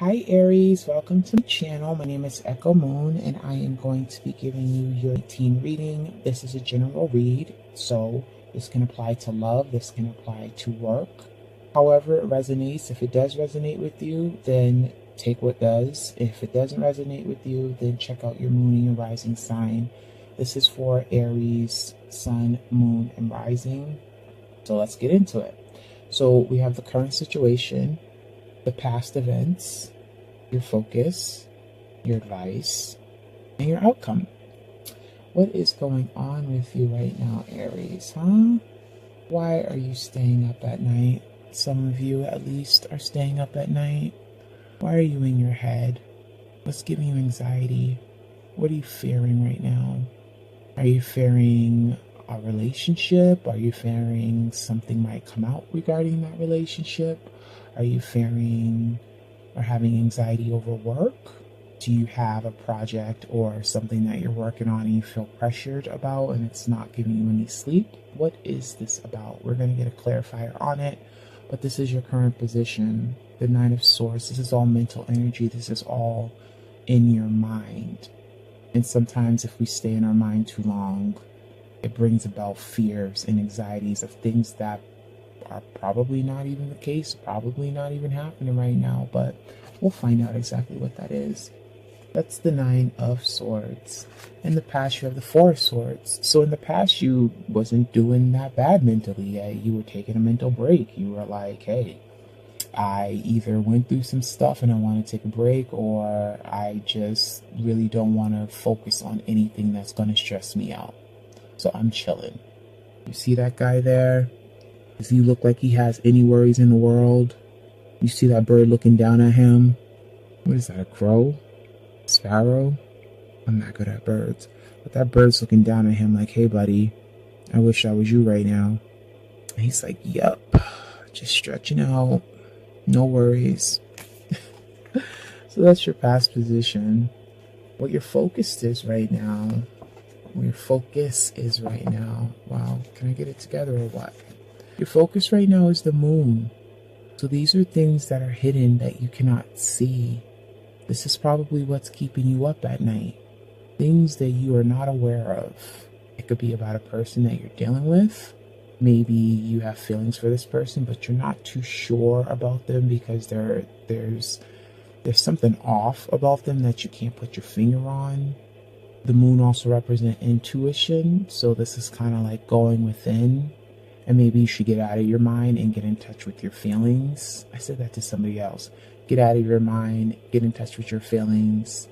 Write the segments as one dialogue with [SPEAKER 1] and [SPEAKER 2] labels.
[SPEAKER 1] Hi Aries, welcome to my channel. My name is Echo Moon and I am going to be giving you your teen reading. This is a general read, so this can apply to love, this can apply to work. However it resonates, if it does resonate with you, then take what does. If it doesn't resonate with you, then check out your moon and your rising sign. This is for Aries, sun, moon, and rising. So let's get into it. So we have the current situation, the past events, your focus, your advice, and your outcome. What is going on with you right now, Aries, huh? Why are you staying up at night? Some of you, at least, are staying up at night. Why are you in your head? What's giving you anxiety? What are you fearing right now? Are you fearing a relationship? Are you fearing something might come out regarding that relationship? Are you fearing or having anxiety over work? Do you have a project or something that you're working on and you feel pressured about and it's not giving you any sleep? What is this about? We're going to get a clarifier on it, but this is your current position. The Nine of Swords, this is all mental energy. This is all in your mind. And sometimes if we stay in our mind too long, it brings about fears and anxieties of things that are probably not even the case, probably not even happening right now, but we'll find out exactly what that is. That's the Nine of Swords. In the past, you have the Four of Swords. So in the past, you wasn't doing that bad mentally yet. You were taking a mental break. You were like, hey, I either went through some stuff and I want to take a break, or I just really don't want to focus on anything that's going to stress me out. So I'm chilling. You see that guy there? Does he look like he has any worries in the world? You see that bird looking down at him? What is that, a crow? Sparrow? I'm not good at birds. But that bird's looking down at him like, hey buddy, I wish I was you right now. And he's like, yep, just stretching out. No worries. So that's your past position. What your focus is right now. What your focus is right now. Wow, can I get it together or what? Your focus right now is the moon. So these are things that are hidden that you cannot see. This is probably what's keeping you up at night. Things that you are not aware of. It could be about a person that you're dealing with. Maybe you have feelings for this person, but you're not too sure about them because there's something off about them that you can't put your finger on. The moon also represents intuition. So this is kind of like going within. And maybe you should get out of your mind and get in touch with your feelings. I said that to somebody else. Get out of your mind, get in touch with your feelings,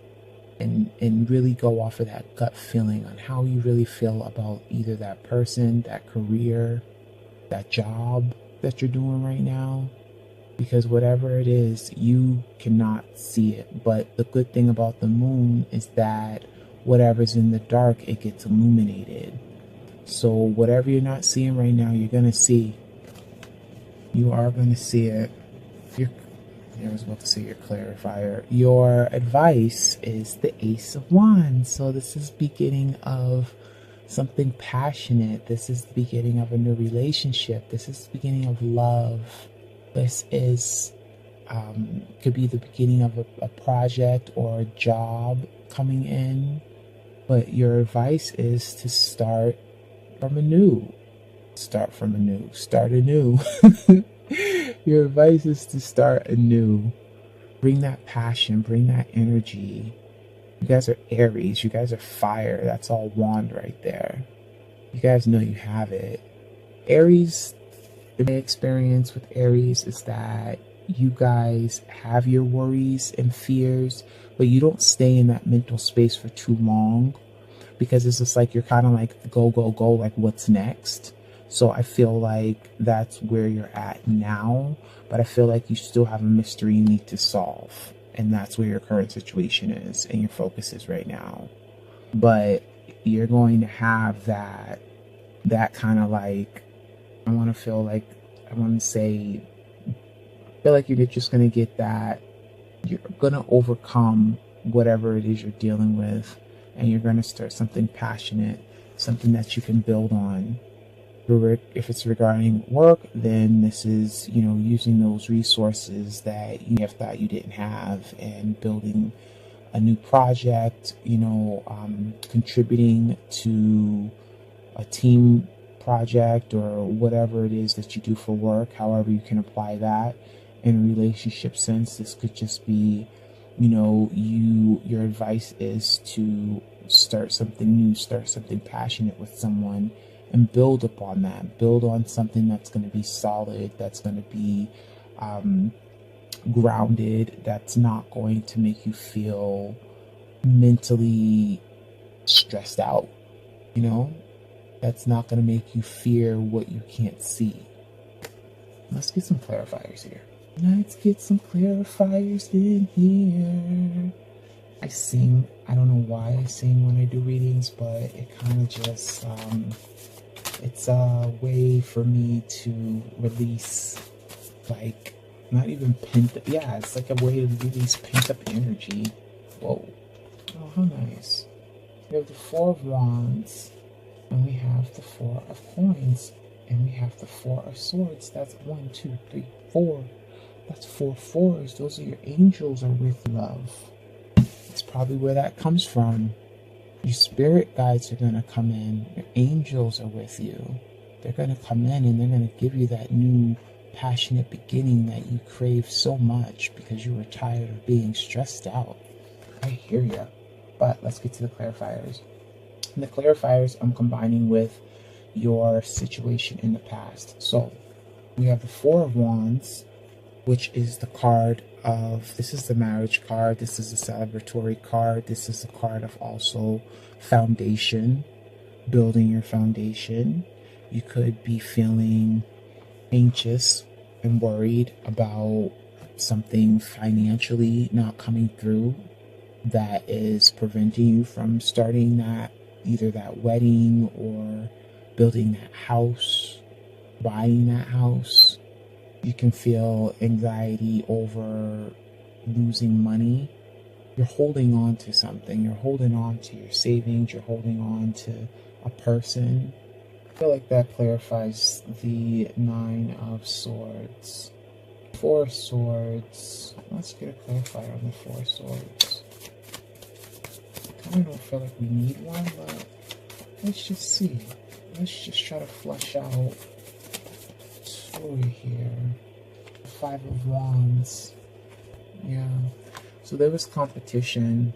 [SPEAKER 1] and really go off of that gut feeling on how you really feel about either that person, that career, that job that you're doing right now. Because whatever it is, you cannot see it. But the good thing about the moon is that whatever's in the dark, it gets illuminated. So whatever you're not seeing right now, you're going to see. You are going to see it. I was about to say your clarifier. Your advice is the Ace of Wands. So this is beginning of something passionate. This is the beginning of a new relationship. This is the beginning of love. This is could be the beginning of a project or a job coming in. But your advice is to start anew. Your advice is to start anew. Bring that passion, bring that energy. You guys are Aries, you guys are fire. That's all wand right there. You guys know you have it. Aries, my experience with Aries is that you guys have your worries and fears, but you don't stay in that mental space for too long. Because it's just like you're kind of like go, like what's next? So I feel like that's where you're at now, but I feel like you still have a mystery you need to solve. And that's where your current situation is and your focus is right now. But you're going to have that kind of like, I want to feel like you're just going to get that. You're going to overcome whatever it is you're dealing with. And you're going to start something passionate, something that you can build on. If it's regarding work, then this is, using those resources that you have thought you didn't have and building a new project, contributing to a team project or whatever it is that you do for work, however you can apply that. In a relationship sense, this could just be, your advice is to start something new, start something passionate with someone and build upon that. Build on something that's going to be solid, that's going to be grounded, that's not going to make you feel mentally stressed out, that's not going to make you fear what you can't see. Let's get some clarifiers here. Let's get some clarifiers in here. I sing. I don't know why I sing when I do readings, but it kind of just, it's a way for me to release, like, not even pent up. Yeah, it's like a way to release pent up energy. Whoa. Oh, how nice. We have the Four of Wands, and we have the Four of Coins, and we have the Four of Swords. That's 1, 2, 3, 4. That's 4 fours. Those are your angels are with love. That's probably where that comes from. Your spirit guides are going to come in. Your angels are with you. They're going to come in and they're going to give you that new passionate beginning that you crave so much because you were tired of being stressed out. I hear you. But let's get to the clarifiers. And the clarifiers I'm combining with your situation in the past. So we have the Four of Wands, which is the card of, this is the marriage card, this is the celebratory card, this is the card of also foundation, building your foundation. You could be feeling anxious and worried about something financially not coming through that is preventing you from starting that, either that wedding or building that house, buying that house. You can feel anxiety over losing money. You're holding on to something. You're holding on to your savings. You're holding on to a person. I feel like that clarifies the Nine of Swords. Four of Swords. Let's get a clarifier on the Four of Swords. I kind of don't feel like we need one, but let's just see. Let's just try to flesh out story here. Five of Wands. Yeah. So there was competition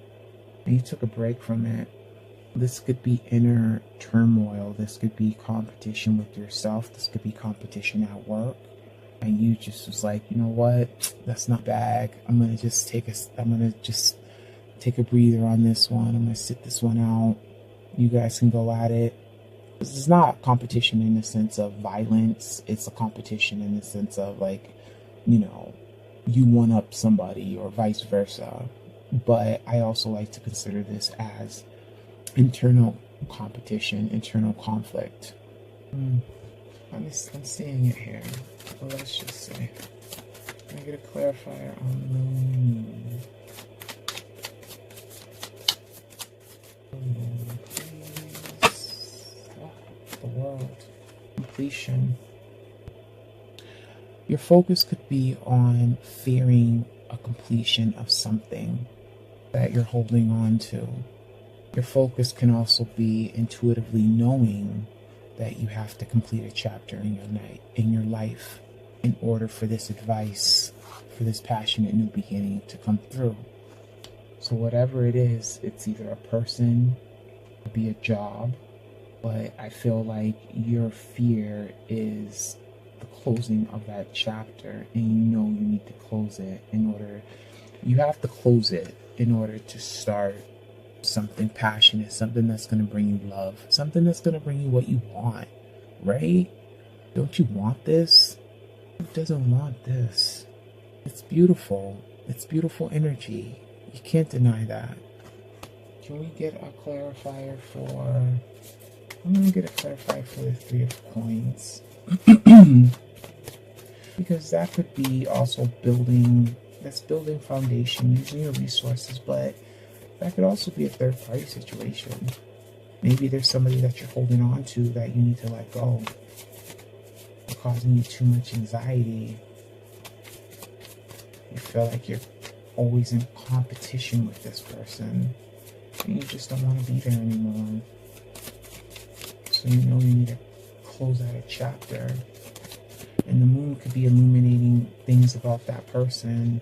[SPEAKER 1] and you took a break from it. This could be inner turmoil. This could be competition with yourself. This could be competition at work. And you just was like, you know what? That's not bad. I'm gonna just take a breather on this one. I'm gonna sit this one out. You guys can go at it. This is not competition in the sense of violence. It's a competition in the sense of like, you one up somebody or vice versa. But I also like to consider this as internal competition, internal conflict. I'm seeing it here. But let's just say, can I get a clarifier on the moon? Please. Oh, the world. Completion. Your focus could be on fearing a completion of something that you're holding on to. Your focus can also be intuitively knowing that you have to complete a chapter in your life in order for this advice, for this passionate new beginning to come through. So whatever it is, it's either a person, it could be a job, but I feel like your fear is the closing of that chapter, and you need to close it you have to close it in order to start something passionate, something that's going to bring you love, something that's going to bring you what you want, right? Don't you want this? Who doesn't want this? It's beautiful. It's beautiful energy. You can't deny that. Can we get a clarifier I'm going to get a clarifier for the Three of Coins. Because that could be also building foundation, using your resources, but that could also be a third-party situation. Maybe there's somebody that you're holding on to that you need to let go. causing you too much anxiety. You feel like you're always in competition with this person, and you just don't want to be there anymore. So you know you need to close out a chapter. And the moon could be illuminating things about that person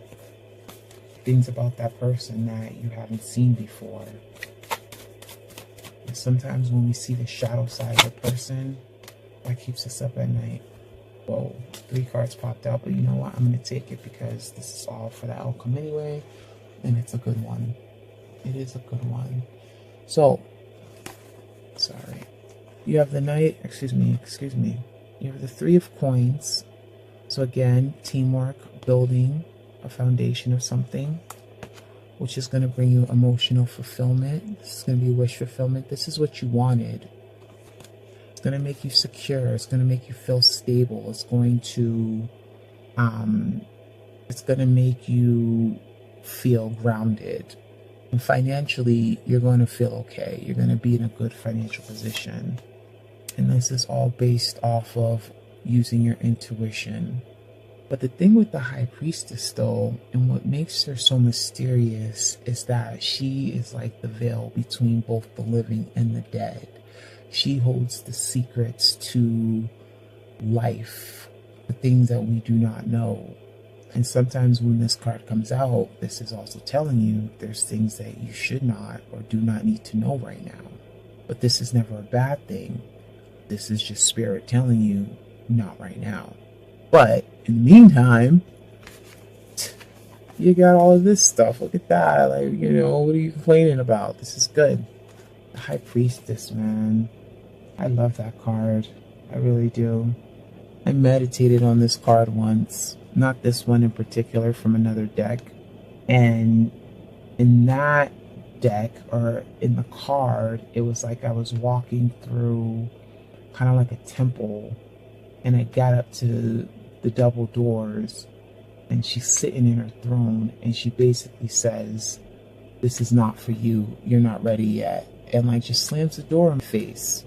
[SPEAKER 1] that you haven't seen before. And sometimes when we see the shadow side of a person, that keeps us up at night. Whoa, 3 cards popped out, but you know what? I'm going to take it because this is all for the outcome anyway, and it's a good one. It is a good one. So, sorry. You have the knight, excuse me. You have the 3 of coins. So again, teamwork, building a foundation of something, which is going to bring you emotional fulfillment. This is going to be wish fulfillment. This is what you wanted. It's going to make you secure. It's going to make you feel stable. It's going to make you feel grounded. And financially, you're going to feel okay. You're going to be in a good financial position. And this is all based off of using your intuition. But the thing with the High Priestess, though, and what makes her so mysterious, is that she is like the veil between both the living and the dead. She holds the secrets to life, the things that we do not know. And sometimes when this card comes out, this is also telling you there's things that you should not or do not need to know right now. But this is never a bad thing. This is just spirit telling you, not right now. But in the meantime, you got all of this stuff. Look at that. Like, you know, what are you complaining about? This is good. The High Priestess, man. I love that card. I really do. I meditated on this card once. Not this one in particular, from another deck. And in that deck, or in the card, it was like I was walking through kind of like a temple, and I got up to the double doors, and she's sitting in her throne, and she basically says, "This is not for you. You're not ready yet." And like just slams the door in my face.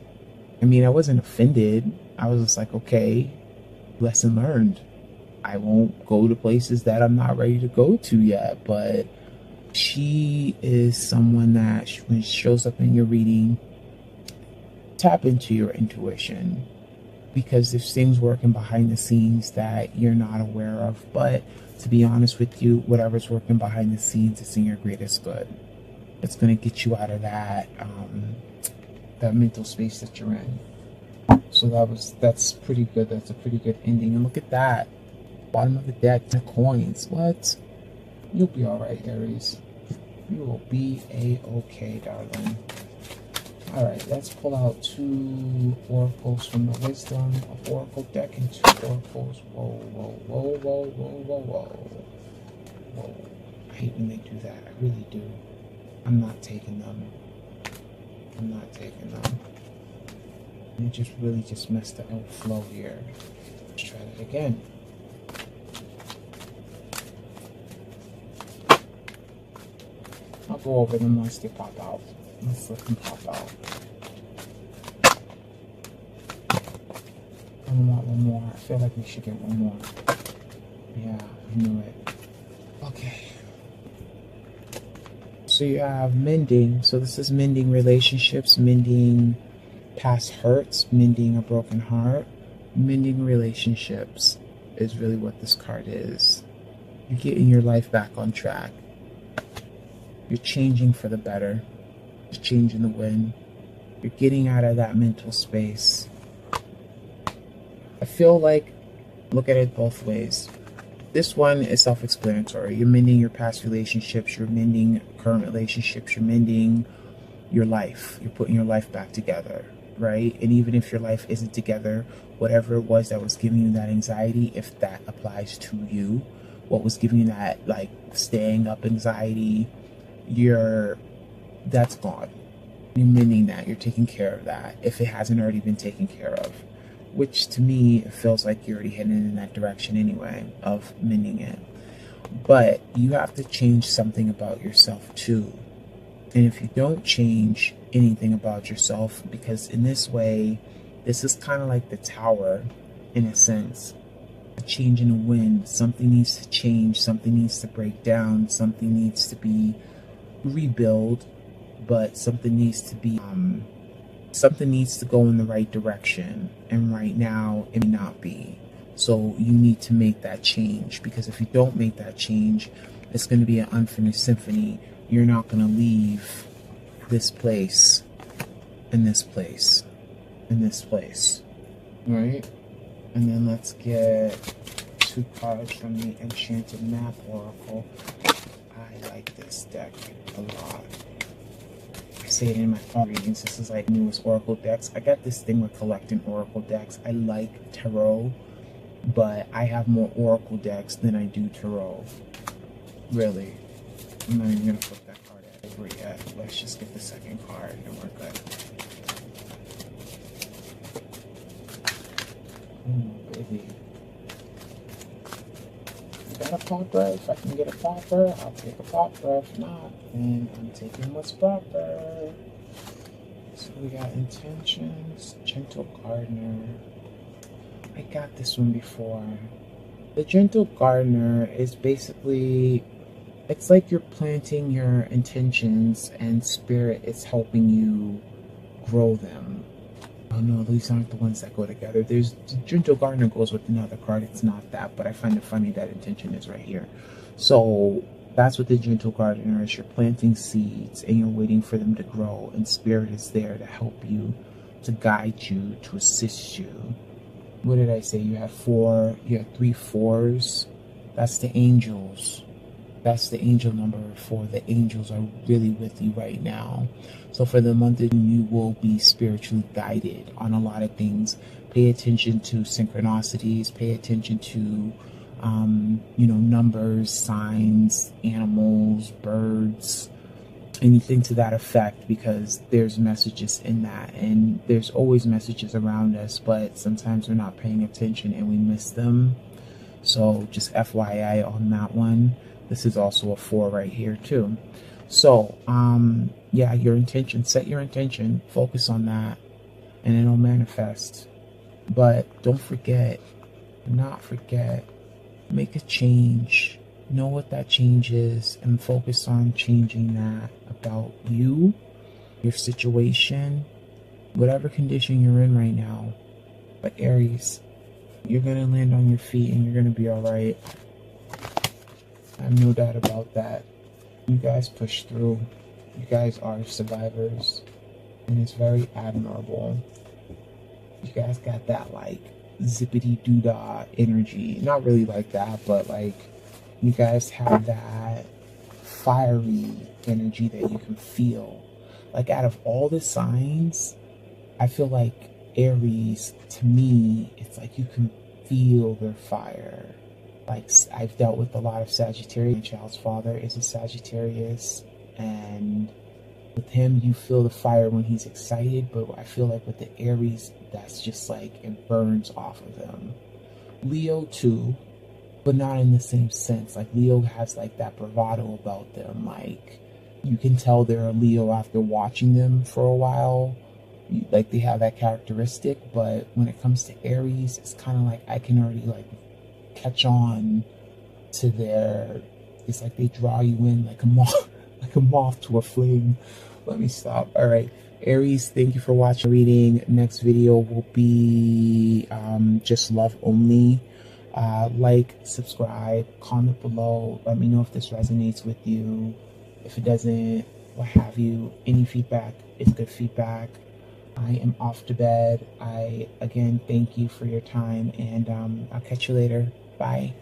[SPEAKER 1] I mean, I wasn't offended. I was just like, okay, lesson learned. I won't go to places that I'm not ready to go to yet. But she is someone that, when she shows up in your reading, tap into your intuition, because there's things working behind the scenes that you're not aware of. But to be honest with you, whatever's working behind the scenes is in your greatest good. It's going to get you out of that that mental space that you're in. So that's pretty good. That's a pretty good ending. And look at that, bottom of the deck, 10 coins. What? You'll be all right, Aries. You will be a-okay, darling. All right, let's pull out 2 oracles from the wisdom of oracle deck and 2 oracles. Whoa. I hate when they do that. I really do. I'm not taking them. And it just really just messed the outflow here. Let's try that again. I'll go over them once they pop out. Let's let them pop out. I want one more. I feel like we should get one more. Yeah, I knew it. Okay. So you have mending. So this is mending relationships, mending past hurts, mending a broken heart. Mending relationships is really what this card is. You're getting your life back on track. You're changing for the better. You're changing the wind. You're getting out of that mental space. I feel like, look at it both ways. This one is self-explanatory. You're mending your past relationships. You're mending current relationships. You're mending your life. You're putting your life back together, right? And even if your life isn't together, whatever it was that was giving you that anxiety, if that applies to you, what was giving you that, like, staying up anxiety, that's gone. You're mending that. You're taking care of that, if it hasn't already been taken care of. Which to me, it feels like you're already heading in that direction anyway, of mending it. But you have to change something about yourself too. And if you don't change anything about yourself, because in this way, this is kind of like the Tower. in a sense. A change in the wind. Something needs to change. Something needs to break down. Something needs to be rebuilt. But something needs to be, something needs to go in the right direction. And right now, it may not be. So you need to make that change. Because if you don't make that change, it's going to be an unfinished symphony. You're not going to leave this place, and this place, and this place. Right? And then let's get 2 cards from the Enchanted Map Oracle. I like this deck a lot. I say it in my phone readings. This is like newest Oracle decks. I got this thing with collecting Oracle decks. I like Tarot, but I have more Oracle decks than I do Tarot. Really. I'm not even going to flip that card over yet. Let's just get the second card and we're good. Oh, baby. I got a popper. If I can get a popper, I'll take a popper. If not, then I'm taking what's proper. So we got Intentions, Gentle Gardener. I got this one before. The Gentle Gardener is basically, it's like you're planting your intentions and spirit is helping you grow them. Oh no, these aren't the ones that go together. There's the Gentle Gardener goes with another card. It's not that, but I find it funny that intention is right here. So that's what the Gentle Gardener is. You're planting seeds and you're waiting for them to grow, and spirit is there to help you, to guide you, to assist you. What did I say? You have 4, you have 3 4s. That's the angels. That's the angel number 4. The angels are really with you right now. So for the month of June, you will be spiritually guided on a lot of things. Pay attention to synchronicities. Pay attention to, numbers, signs, animals, birds, anything to that effect, because there's messages in that. And there's always messages around us, but sometimes we're not paying attention and we miss them. So just FYI on that one. This is also a 4 right here too. So, yeah, your intention, set your intention, focus on that, and it'll manifest. But don't forget, do not forget, make a change. Know what that change is and focus on changing that about you, your situation, whatever condition you're in right now. But Aries, you're going to land on your feet and you're going to be all right. I have no doubt about that. You guys push through. You guys are survivors. And it's very admirable. You guys got that, like, zippity-doo-dah energy. Not really like that, but, like, you guys have that fiery energy that you can feel. Like, out of all the signs, I feel like Aries, to me, it's like you can feel their fire. Like, I've dealt with a lot of Sagittarius. My child's father is a Sagittarius, and with him, you feel the fire when he's excited, but I feel like with the Aries, that's just like, it burns off of them. Leo too, but not in the same sense. Like, Leo has like that bravado about them. Like, you can tell they're a Leo after watching them for a while. Like, they have that characteristic, but when it comes to Aries, it's kind of like I can already like catch on to their, it's like they draw you in like a moth, like a moth to a flame. Let me stop. All right, Aries, thank you for watching reading. Next video will be just love only. Like, subscribe, comment below, let me know if this resonates with you. If it doesn't, what have you. Any feedback is good feedback. I am off to bed. I again thank you for your time, and I'll catch you later. Bye.